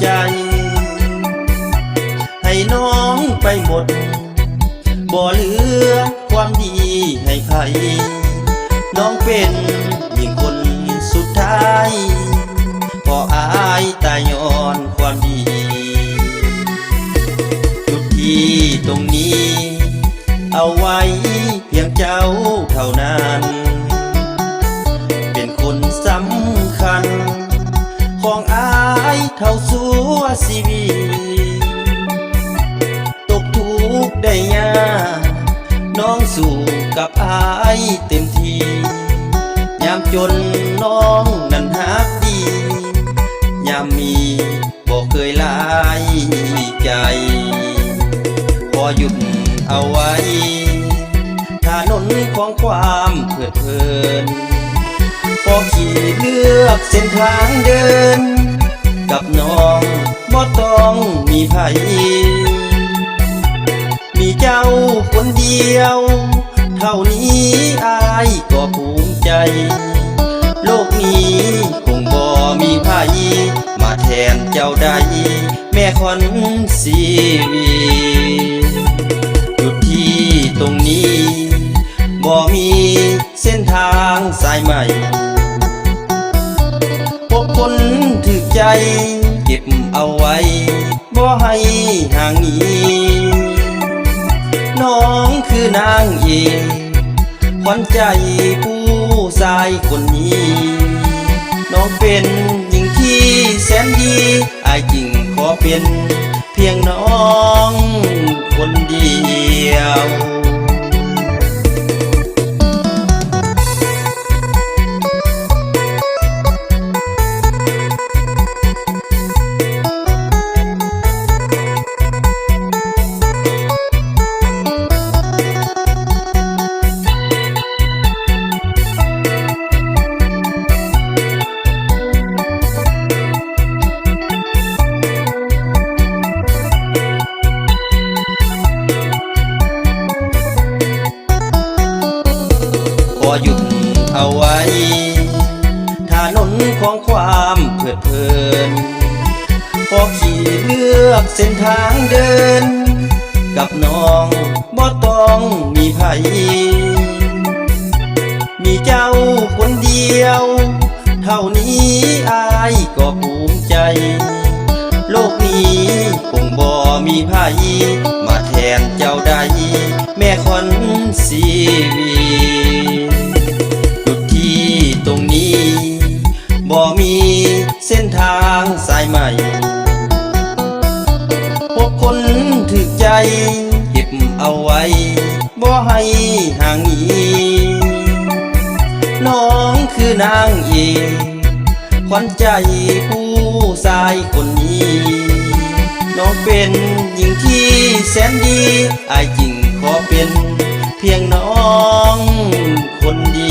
ใจให้น้องไปหมดบ่เหลือความดีให้ใครน้องเป็นยิ่งคนสุดท้ายพออายตายย้อนความดีจุดที่ตรงนี้เอาไว้เพียงเจ้าเท่านั้นเป็นคนสำคัญของอายเท่าสัวชีวิตตกทุกข์ได้ยากน้องสู้กับอายเต็มที่ยามจนน้องนั้นฮักดียามมีบอกเคยลายใจพอหยุดเอาไว้ถนนของความเพลิดเพลินพอขี่เลือกเส้นทางเดินกับน้องบ่ต้องมีไผมีเจ้าคนเดียวเท่านี้อายก็ภูมิใจโลกนี้คงบ่มีไผมาแทนเจ้าใดแม่คนชีวิตจุดที่ตรงนี้บ่มีเส้นทางสายใหม่พบคนถึกใจเก็บเอาไว้บ่ให้ห่างหนีน้องคือนางเอกขวัญใจผู้ชายคนนี้น้องเป็นหญิงที่แสนดีอายจริงขอเป็นเพียงน้องคนเดียวพอหยุดเอาไว้ถนนของความเพลิดเพลินพอขี่เลือกเส้นทางเดินกับน้องบ่ต้องมีไผมีเจ้าคนเดียวเท่านี้อายก็ภูมิใจโลกนี้คงบ่มีไผมาแทนเจ้าใดแม่คนชีวิตจุดที่ตรงนี้บ่มีเส้นทางสายใหม่พบคนถึกใจเก็บเอาไว้บ่ให้ห่างหนีน้องคือนางเอกขวัญใจผู้ชายคนนี้น้องเป็นหญิงที่แสนดีอายจริงขอเป็นเพียงน้องคนเดี